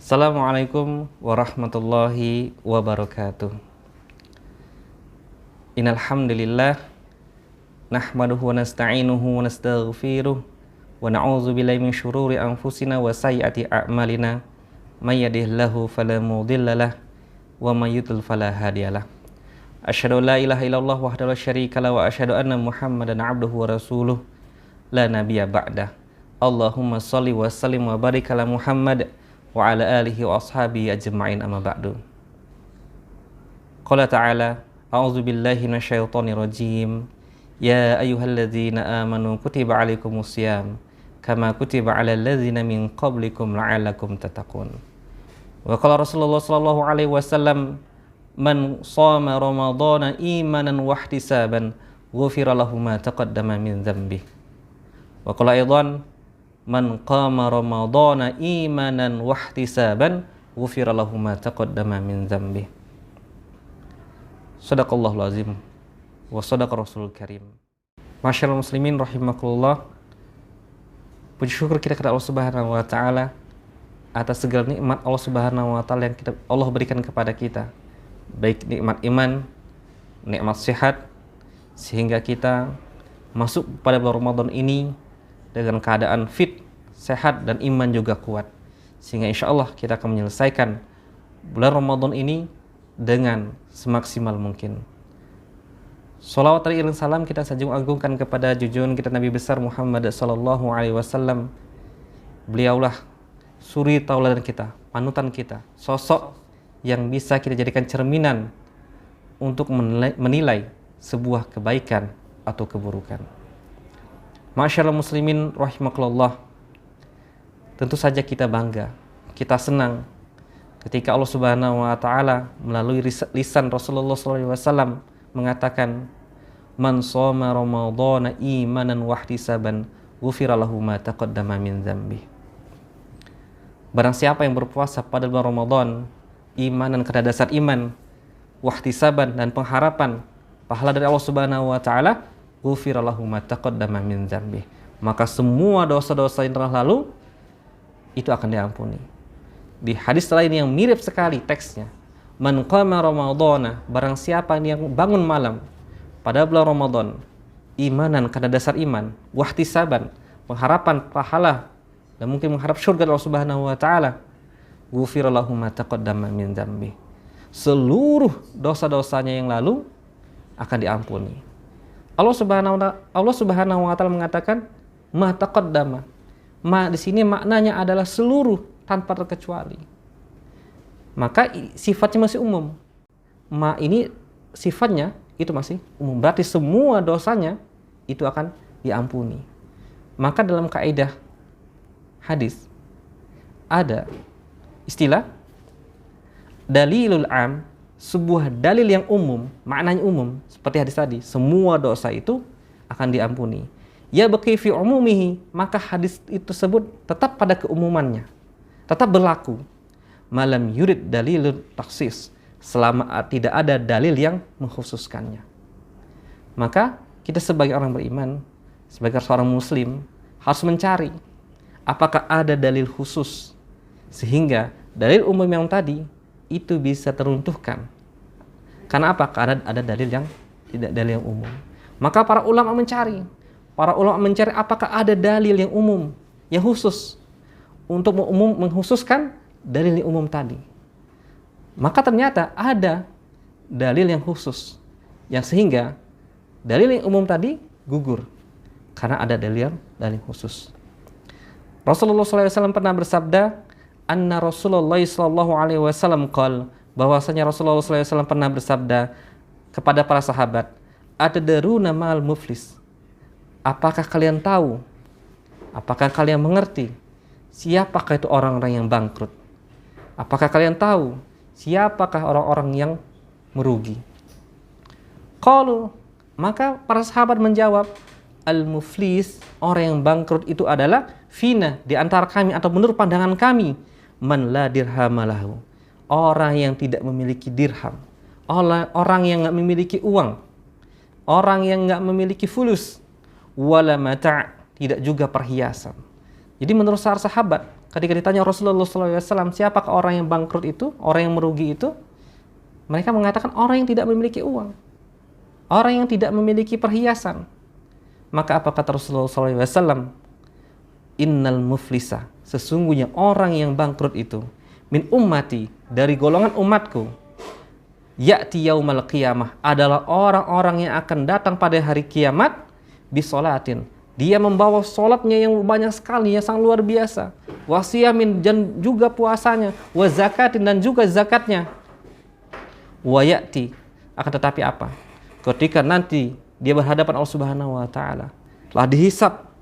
Assalamualaikum warahmatullahi wabarakatuh. Innal hamdalillah nahmaduhu wa nasta'inuhu wa nastaghfiruh wa na'udzu billahi min syururi anfusina wa sayyiati a'malina may yahdihillahu fala mudhillalah wa may yudlil fala hadiyalah. Asyhadu an la ilaha illallah wahdahu la syarikalah wa asyhadu anna Muhammadan 'abduhu wa rasuluh la nabiyya ba'dah. Allahumma shalli wa sallim wa barik ala Muhammad wa ala alihi wa ashabihi ajma'in, amma ba'du. Qala ta'ala, a'udzu billahi minasyaitonir rajim. Ya ayyuhalladzina amanu kutiba 'alaikumusiyam kama kutiba 'alal ladzina min qablikum la'allakum tattaqun. Wa qala Rasulullah sallallahu alaihi wasallam, man shoma ramadhana imanan wa ihtisaban ghufira lahu ma taqaddama min dzambihi. Wa qala aidan, man qama ramadhana imanan wa ihtisaban ghufira lahu ma taqaddama min dzambihi. Shadaqallahul azim wa shadaqa rasulul karim. Masyaallah muslimin rahimakumullah. Puji syukur kita kepada Allah Subhanahu wa taala atas segala nikmat Allah Subhanahu wa taala yang Allah berikan kepada kita. Baik nikmat iman, nikmat sehat, sehingga kita masuk pada bulan Ramadan ini dengan keadaan fit, sehat, dan iman juga kuat. Sehingga insya Allah kita akan menyelesaikan bulan Ramadan ini dengan semaksimal mungkin. Salawat dan salam kita sanjung agungkan kepada junjungan kita Nabi besar Muhammad sallallahu alaihi wasallam. Beliaulah suri tauladan kita, panutan kita, sosok yang bisa kita jadikan cerminan untuk menilai sebuah kebaikan atau keburukan. Masyaallah muslimin rahimakumullah. Tentu saja kita bangga, kita senang ketika Allah Subhanahu wa taala melalui lisan Rasulullah sallallahu alaihi wasallam mengatakan, man shoma ramadhana imanan wa ihtisaban ghufira lahu ma taqaddama min dzambi. Barang siapa yang berpuasa pada bulan Ramadan imanan karena dasar iman, wa ihtisaban dan pengharapan pahala dari Allah Subhanahu wa taala, ghufira lahu ma taqaddama min dzambi, maka semua dosa-dosa yang telah lalu itu akan diampuni. Di hadis lain yang mirip sekali teksnya, man qama ramadhana, barang siapa yang bangun malam pada bulan Ramadan imanan karena dasar iman, wahtisaban pengharapan pahala dan mungkin mengharap surga Allah Subhanahu wa taala, ghufira lahu ma taqaddama min dzambi, seluruh dosa-dosanya yang lalu akan diampuni. Allah Subhanahu wa taala mengatakan ma taqaddama. Ma di sini maknanya adalah seluruh tanpa terkecuali. Maka sifatnya masih umum. Ma ini sifatnya itu masih umum. Berarti semua dosanya itu akan diampuni. Maka dalam kaidah hadis ada istilah dalilul am, sebuah dalil yang umum, maknanya umum, seperti hadis tadi, semua dosa itu akan diampuni. Ya baqi fi umumihi, maka hadis itu tersebut tetap pada keumumannya, tetap berlaku. Malam yurid dalilul taksis, selama tidak ada dalil yang mengkhususkannya. Maka kita sebagai orang beriman, sebagai seorang muslim, harus mencari apakah ada dalil khusus sehingga dalil umum yang tadi itu bisa teruntuhkan. Karena apa? Karena ada dalil yang tidak dalil yang umum. Maka para ulama mencari apakah ada dalil yang umum, yang khusus untuk mengkhususkan dalil yang umum tadi. Maka ternyata ada dalil yang khusus yang sehingga dalil yang umum tadi gugur karena ada dalil khusus. Rasulullah SAW pernah bersabda, anna Rasulullah SAW qala, bahwasanya Rasulullah SAW pernah bersabda kepada para sahabat, atadruna mal muflis, apakah kalian tahu, apakah kalian mengerti siapakah itu orang-orang yang bangkrut? Apakah kalian tahu siapakah orang-orang yang merugi? Qalu, maka para sahabat menjawab, al-muflis, orang yang bangkrut itu adalah fina, di antara kami atau menurut pandangan kami, man la dirhamalahu, orang yang tidak memiliki dirham, orang yang nggak memiliki uang, orang yang nggak memiliki fulus, wala mata', tidak juga perhiasan. Jadi menurut sahabat, Ketika ditanya Rasulullah SAW, siapakah orang yang bangkrut itu, orang yang merugi itu? Mereka mengatakan orang yang tidak memiliki uang, orang yang tidak memiliki perhiasan. Maka apa kata Rasulullah SAW? Innal muflisa, sesungguhnya orang yang bangkrut itu, min ummati, dari golongan umatku, ya'ti yaumal qiyamah, adalah orang-orang yang akan datang pada hari kiamat, bisolatin, dia membawa solatnya yang banyak sekali, yang sangat luar biasa, wasiyamin, dan juga puasanya, wa zakatin, dan juga zakatnya, wa ya'ti, akan tetapi apa? Ketika nanti dia berhadapan Allah Subhanahu wa taala, telah dihisab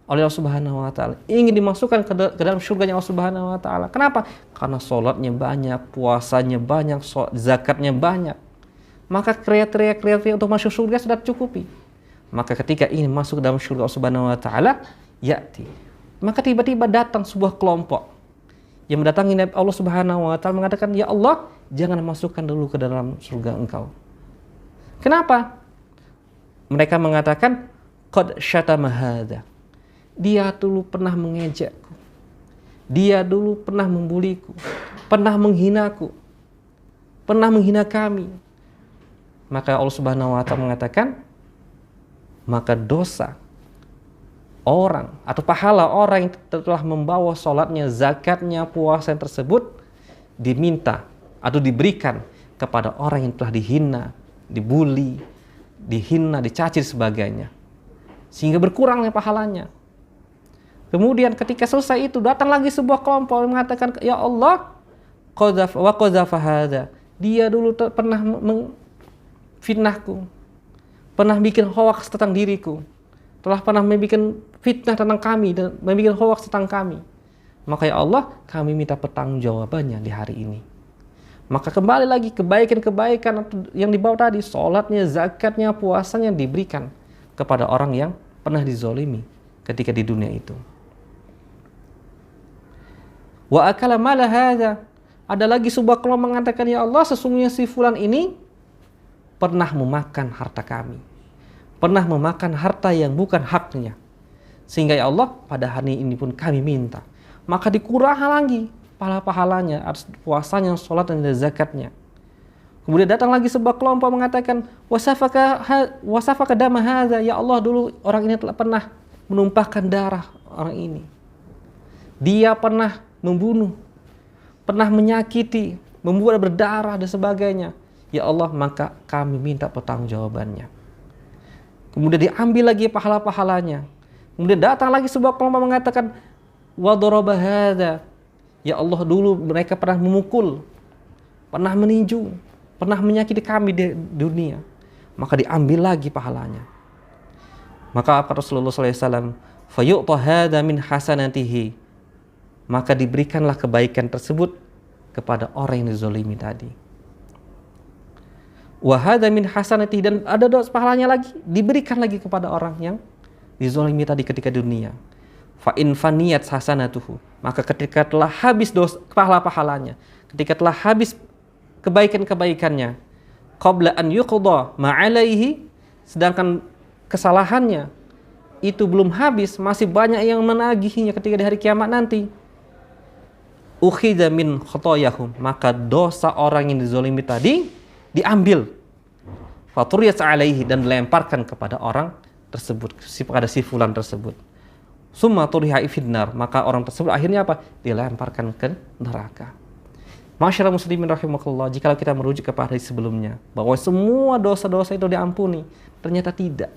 oleh Allah Subhanahu wa taala, ingin dimasukkan ke dalam surganya Allah Subhanahu wa taala. Kenapa? Karena sholatnya banyak, puasanya banyak, zakatnya banyak. Maka kriteria untuk masuk surga sudah cukupi. Maka ketika ingin masuk dalam surga Allah Subhanahu wa taala, ya'ti, maka tiba-tiba datang sebuah kelompok yang mendatangi Allah Subhanahu wa taala, mengatakan, "Ya Allah, jangan masukkan dulu ke dalam surga Engkau." Kenapa? Mereka mengatakan, "Qad syatama hadza." Dia dulu pernah mengejekku, dia dulu pernah membuliku, pernah menghinaku, pernah menghina kami. Maka Allah Subhanahu wa taala mengatakan, maka dosa orang atau pahala orang yang telah membawa sholatnya, zakatnya, puasa tersebut diminta atau diberikan kepada orang yang telah dihina, dibuli, dihina, dicaci sebagainya, sehingga berkurangnya pahalanya. Kemudian ketika selesai itu, datang lagi sebuah kelompok yang mengatakan, "Ya Allah, wa qadzafa hadza." Dia dulu pernah memfitnahku, pernah bikin hoaks tentang diriku, telah pernah membuat fitnah tentang kami dan membuat hoaks tentang kami. Maka ya Allah, kami minta pertanggungjawabannya di hari ini. Maka kembali lagi kebaikan-kebaikan yang dibawa tadi, sholatnya, zakatnya, puasanya diberikan kepada orang yang pernah dizolimi ketika di dunia itu. Wa akala mala hadza, ada lagi sebuah kelompok mengatakan, "Ya Allah, sesungguhnya si fulan ini pernah memakan harta kami, pernah memakan harta yang bukan haknya, sehingga ya Allah, pada hari ini pun kami minta." Maka dikurang lagi pahala-pahalanya, puasanya, sholat dan zakatnya. Kemudian datang lagi sebuah kelompok mengatakan, wasafaka dama hadza, ya Allah, dulu orang ini telah pernah menumpahkan darah orang ini, dia pernah membunuh, pernah menyakiti, membuat berdarah dan sebagainya. Ya Allah, maka kami minta pertanggungjawabannya. Kemudian diambil lagi pahala-pahalanya. Kemudian datang lagi sebuah kelompok mengatakan, wa daraba hadza, ya Allah, dulu mereka pernah memukul, pernah meninju, pernah menyakiti kami di dunia. Maka diambil lagi pahalanya. Maka apa Rasulullah SAW, fayu'ta hadza min hasanatihi, maka diberikanlah kebaikan tersebut kepada orang yang dizolimi tadi. Wa hadza min hasanatihi, dan ada dosa pahalanya lagi, diberikan lagi kepada orang yang dizolimi tadi ketika dunia. Fa in faniyat hasanatuhu, maka ketika telah habis dosa pahala-pahalanya, ketika telah habis kebaikan-kebaikannya, qabla an yuqda ma alaihi, sedangkan kesalahannya itu belum habis, masih banyak yang menagihnya ketika di hari kiamat nanti, ukhidha min khotoyahum, maka dosa orang yang dizolimi tadi diambil, faturiyat alaihi, dan dilemparkan kepada orang tersebut, kepada si fulan tersebut. Summa turiha ifidnar, maka orang tersebut akhirnya apa? Dilemparkan ke neraka. Masyarakat muslimin rahimakumullah, jika kita merujuk kepada hadis sebelumnya bahwa semua dosa-dosa itu diampuni, ternyata tidak.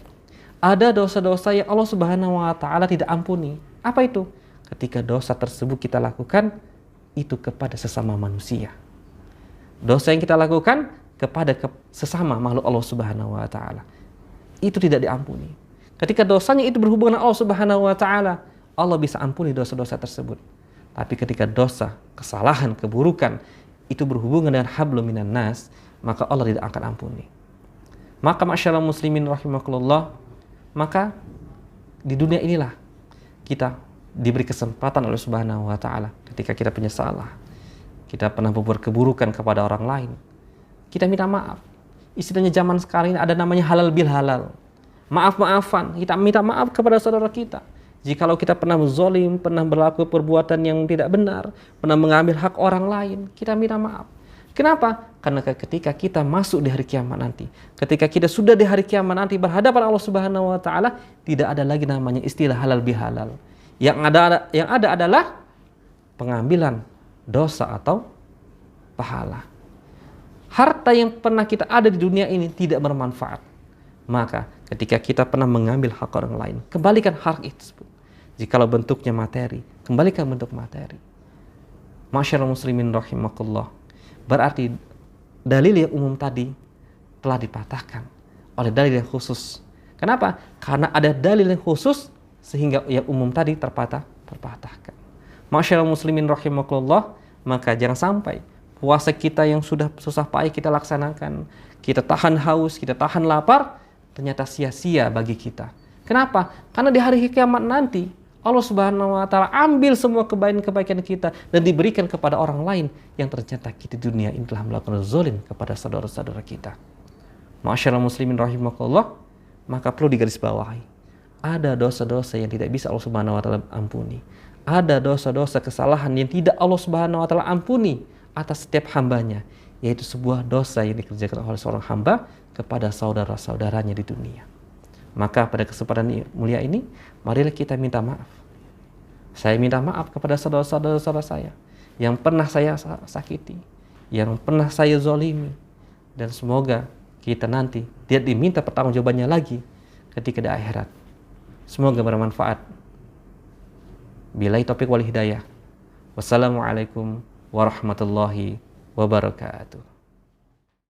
Ada dosa-dosa yang Allah Subhanahu wa taala tidak ampuni. Apa itu? Ketika dosa tersebut kita lakukan itu kepada sesama manusia. Dosa yang kita lakukan kepada sesama makhluk Allah Subhanahu wa taala, itu tidak diampuni. Ketika dosanya itu berhubungan dengan Allah Subhanahu wa taala, Allah bisa ampuni dosa-dosa tersebut. Tapi ketika dosa, kesalahan, keburukan itu berhubungan dengan hablum minan nas, maka Allah tidak akan ampuni. Maka masyaallah muslimin rahimakumullah, maka di dunia inilah kita diberi kesempatan oleh Subhanahu wa taala ketika kita punya salah, kita pernah berbuat keburukan kepada orang lain, kita minta maaf. Istilahnya zaman sekarang ini ada namanya halal bil halal. Maaf-maafan, kita minta maaf kepada saudara kita. Jikalau kita pernah zalim, pernah berlaku perbuatan yang tidak benar, pernah mengambil hak orang lain, kita minta maaf. Kenapa? Karena ketika kita masuk di hari kiamat nanti, ketika kita sudah di hari kiamat nanti berhadapan Allah Subhanahu wa taala, tidak ada lagi namanya istilah halal bihalal. Yang ada adalah pengambilan dosa atau pahala. Harta yang pernah kita ada di dunia ini tidak bermanfaat. Maka ketika kita pernah mengambil hak orang lain, kembalikan hak itu. Jikalau bentuknya materi, kembalikan bentuk materi. Masyaallah muslimin rahimakumullah. Berarti dalil yang umum tadi telah dipatahkan oleh dalil yang khusus. Kenapa? Karena ada dalil yang khusus sehingga yang umum tadi terpatahkan. Masyaallah muslimin rahimakumullah, maka jangan sampai puasa kita yang sudah susah payah kita laksanakan, kita tahan haus, kita tahan lapar, ternyata sia-sia bagi kita. Kenapa? Karena di hari kiamat nanti Allah Subhanahu wa taala ambil semua kebaikan-kebaikan kita dan diberikan kepada orang lain yang ternyata kita di dunia ini telah melakukan zalim kepada saudara-saudara kita. Masyaallah muslimin rahimakumullah, maka perlu digarisbawahi. Ada dosa-dosa yang tidak bisa Allah Subhanahu wa taala ampuni. Ada dosa-dosa kesalahan yang tidak Allah Subhanahu wa taala ampuni atas setiap hambanya, yaitu sebuah dosa yang dikerjakan oleh seorang hamba kepada saudara-saudaranya di dunia. Maka pada kesempatan mulia ini, marilah kita minta maaf. Saya minta maaf kepada saudara-saudara saya yang pernah saya sakiti, yang pernah saya zalimi, dan semoga kita nanti dia diminta pertanggungjawabannya lagi ketika di akhirat. Semoga bermanfaat. Billahi taufiq wal hidayah. Wassalamualaikum warahmatullahi wabarakatuh.